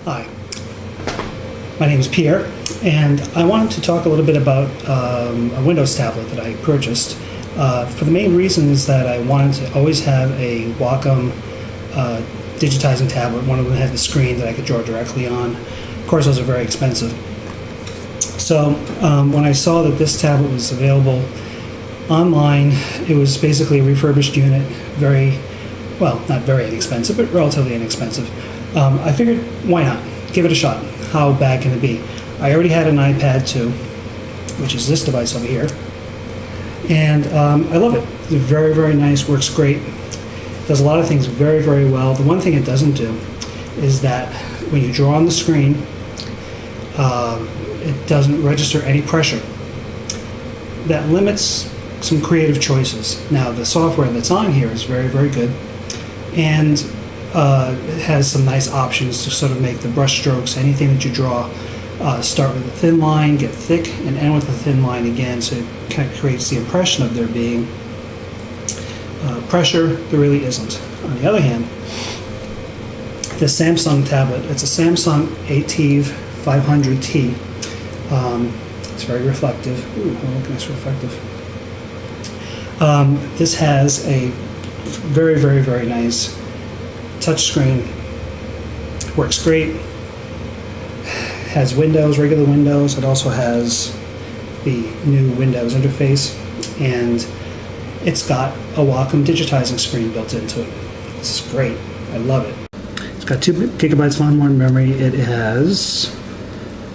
Hi, my name is Pierre, and I wanted to talk a little bit about a Windows tablet that I purchased. For the main reason is that I wanted to always have a Wacom digitizing tablet. One of them had the screen that I could draw directly on. Of course, those are very expensive. So when I saw that this tablet was available online, it was basically a refurbished unit, well, not very inexpensive, but relatively inexpensive. I figured, why not? Give it a shot. How bad can it be? I already had an iPad 2, which is this device over here, and I love it. It's very, very nice, works great, does a lot of things very, very well. The one thing it doesn't do is that when you draw on the screen, it doesn't register any pressure. That limits some creative choices. Now, the software that's on here is very, very good, and it has some nice options to sort of make the brush strokes, anything that you draw, start with a thin line, get thick, and end with a thin line again, so it kind of creates the impression of there being pressure. There really isn't. On the other hand, the Samsung tablet, it's a Samsung Ativ 500T. It's very reflective. Ooh, look at this reflective. This has a very, very, very nice touchscreen. Works great. Has Windows, regular Windows. It also has the new Windows interface, and it's got a Wacom digitizing screen built into it. This is great. I love it. It's got 2 gigabytes of onboard memory. It has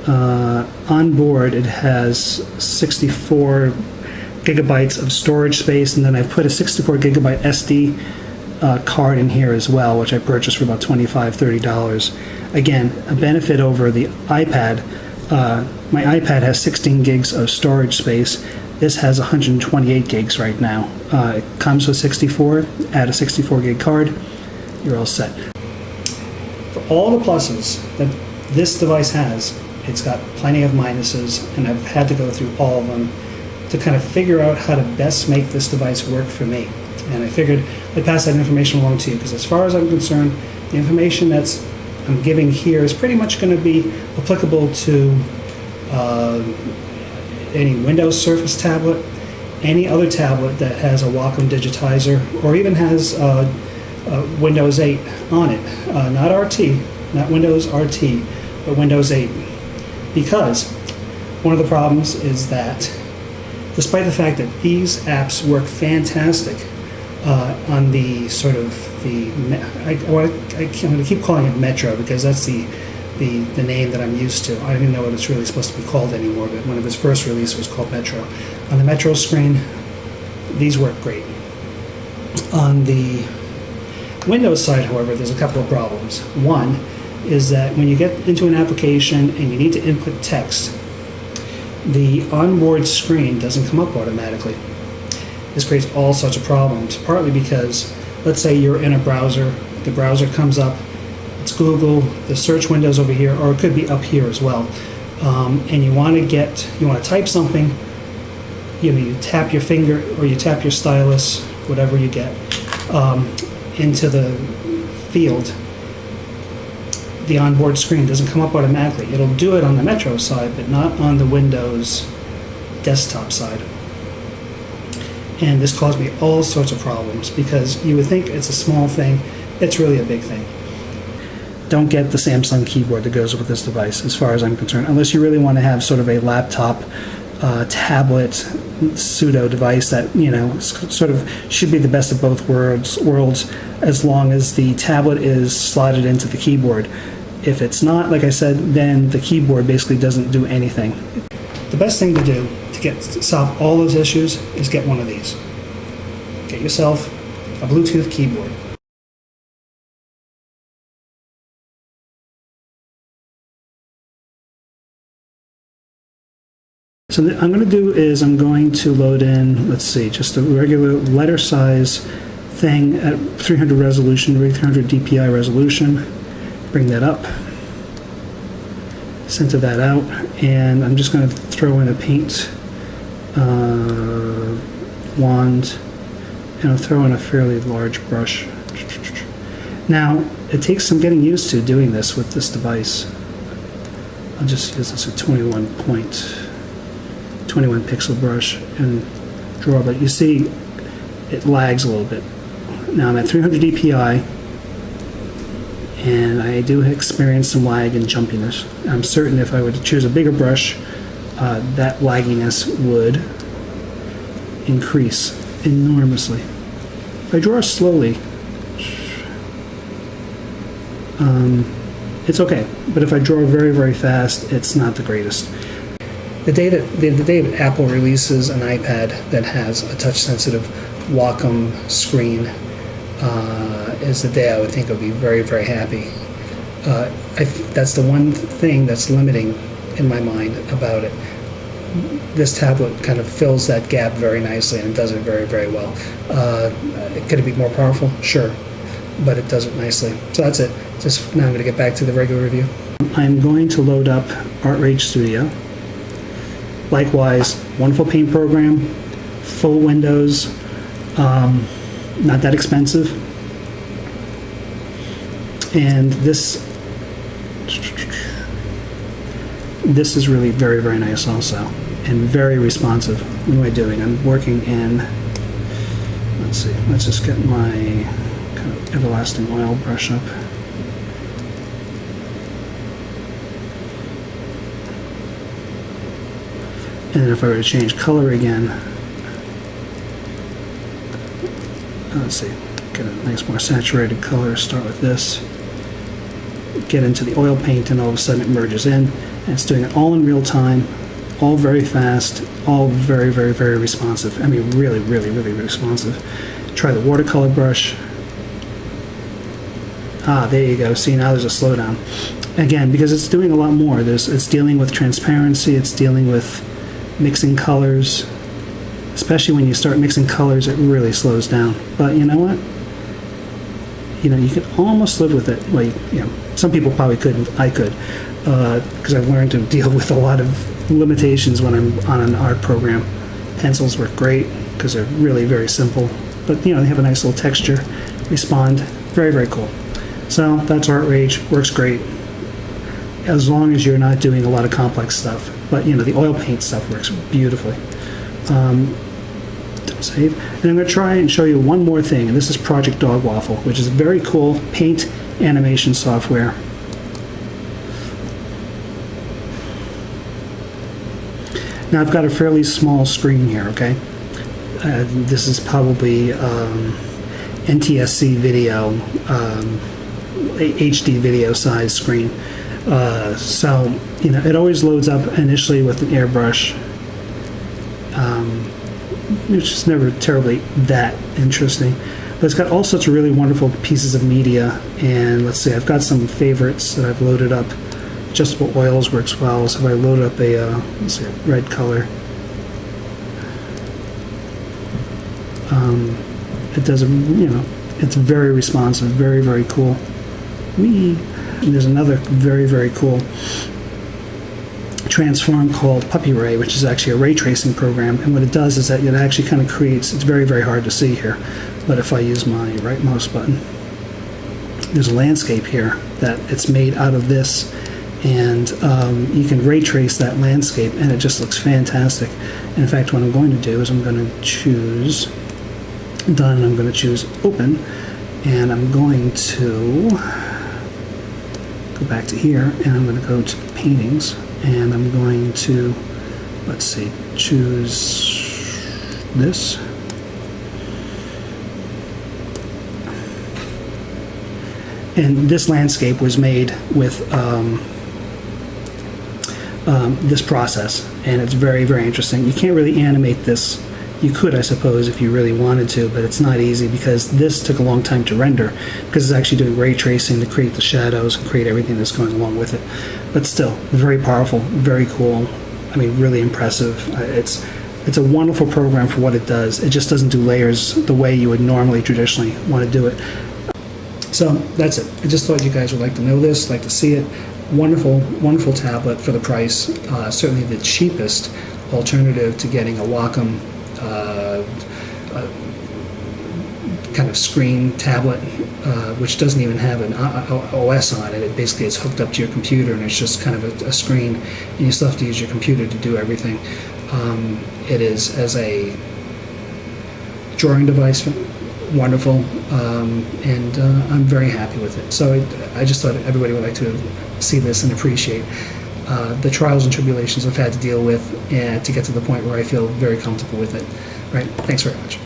on board. It has 64 gigabytes of storage space, and then I put a 64 gigabyte SD card in here as well, which I purchased for about $25–30. Again, a benefit over the iPad. My iPad has 16 gigs of storage space. This has 128 gigs right now. It comes with 64. Add a 64 gig card, you're all set. For all the pluses that this device has, it's got plenty of minuses, and I've had to go through all of them to kind of figure out how to best make this device work for me. And I figured I'd pass that information along to you, because as far as I'm concerned, the information that's I'm giving here is pretty much going to be applicable to any Windows Surface tablet, any other tablet that has a Wacom digitizer, or even has Windows 8 on it. Not RT, not Windows RT, but Windows 8. Because one of the problems is that despite the fact that these apps work fantastic on the sort of I'm going to keep calling it Metro, because that's the name that I'm used to. I don't even know what it's really supposed to be called anymore, but one of its first releases was called Metro. On the Metro screen, these work great. On the Windows side, however, there's a couple of problems. One is that when you get into an application and you need to input text, the onboard screen doesn't come up automatically. This creates all sorts of problems, partly because, let's say you're in a browser, the browser comes up, it's Google, the search window's over here, or it could be up here as well, and you want to type something, you tap your finger or you tap your stylus, whatever you get, into the field. The onboard screen doesn't come up automatically. It'll do it on the Metro side, but not on the Windows desktop side. And this caused me all sorts of problems, because you would think it's a small thing. It's really a big thing. Don't get the Samsung keyboard that goes with this device, as far as I'm concerned, unless you really want to have sort of a laptop, tablet, pseudo device that, sort of should be the best of both worlds, as long as the tablet is slotted into the keyboard. If it's not, like I said, then the keyboard basically doesn't do anything. The best thing to do to solve all those issues is get one of these. Get yourself a Bluetooth keyboard. So what I'm going to do is I'm going to load in, let's see, just a regular letter size thing at 300 resolution, 300 DPI resolution. Bring that up, center that out, and I'm just going to throw in a paint wand, and I'll throw in a fairly large brush. Now, it takes some getting used to doing this with this device. I'll just use this a 21 pixel brush and draw, but you see it lags a little bit. Now I'm at 300 dpi, and I do experience some lag and jumpiness. I'm certain if I were to choose a bigger brush, that lagginess would increase enormously. If I draw slowly, it's okay, but if I draw very, very fast, it's not the greatest. The day that Apple releases an iPad that has a touch-sensitive Wacom screen is the day I would think I'd be very, very happy. That's the one thing that's limiting in my mind about it. This tablet kind of fills that gap very nicely and does it very, very well. Could it be more powerful? Sure, but it does it nicely. So that's it. Just now I'm going to get back to the regular review. I'm going to load up Art Rage Studio. Likewise, wonderful paint program, full windows, not that expensive. And this is really very, very nice also, and very responsive. What am I doing? I'm working in, let's see, let's just get my kind of everlasting oil brush up. And then if I were to change color again, let's see, get a nice more saturated color, start with this, get into the oil paint, and all of a sudden it merges in, and it's doing it all in real time, all very fast, all very, very, very responsive. I mean, really, really, really responsive. Try the watercolor brush. Ah, there you go. See, now there's a slowdown. Again, because it's doing a lot more. It's dealing with transparency, it's dealing with mixing colors. Especially when you start mixing colors, it really slows down. But you know what? You know, you can almost live with it. Well, you know, some people probably couldn't. I could, because I've learned to deal with a lot of limitations when I'm on an art program. Pencils work great because they're really very simple. But you know, they have a nice little texture, respond. Very, very cool. So that's Art Rage. Works great as long as you're not doing a lot of complex stuff. But you know, the oil paint stuff works beautifully. Don't save. And I'm going to try and show you one more thing, and this is Project Dog Waffle, which is very cool paint animation software. Now I've got a fairly small screen here, okay? This is probably NTSC video, HD video size screen. So, you know, it always loads up initially with an airbrush, which is never terribly that interesting. But it's got all sorts of really wonderful pieces of media, and let's see, I've got some favorites that I've loaded up. Adjustable oils works well, so if I load up a, let's see, a red color, it does, you know, it's very responsive, very, very cool. And there's another very, very cool transform called Puppy Ray, which is actually a ray tracing program, and what it does is that it actually kind of creates, it's very, very hard to see here, but if I use my right mouse button, there's a landscape here that it's made out of this, and you can ray trace that landscape, and it just looks fantastic. And in fact, what I'm going to do is I'm going to choose Done, and I'm going to choose Open, and I'm going to go back to here, and I'm going to go to Paintings, and I'm going to, let's see, choose this. And this landscape was made with this process, and it's very, very interesting. You can't really animate this. You could, I suppose, if you really wanted to, but it's not easy because this took a long time to render, because it's actually doing ray tracing to create the shadows and create everything that's going along with it. But still, very powerful, very cool. I mean, really impressive. It's a wonderful program for what it does. It just doesn't do layers the way you would normally traditionally want to do it. So that's it. I just thought you guys would like to know this, like to see it. Wonderful, wonderful tablet for the price. Certainly the cheapest alternative to getting a Wacom kind of screen tablet, which doesn't even have an OS on it. It basically is hooked up to your computer, and it's just kind of a screen, and you still have to use your computer to do everything. It is, as a drawing device, wonderful, and I'm very happy with it. So I just thought everybody would like to see this and appreciate the trials and tribulations I've had to deal with, and to get to the point where I feel very comfortable with it. Right? Thanks very much.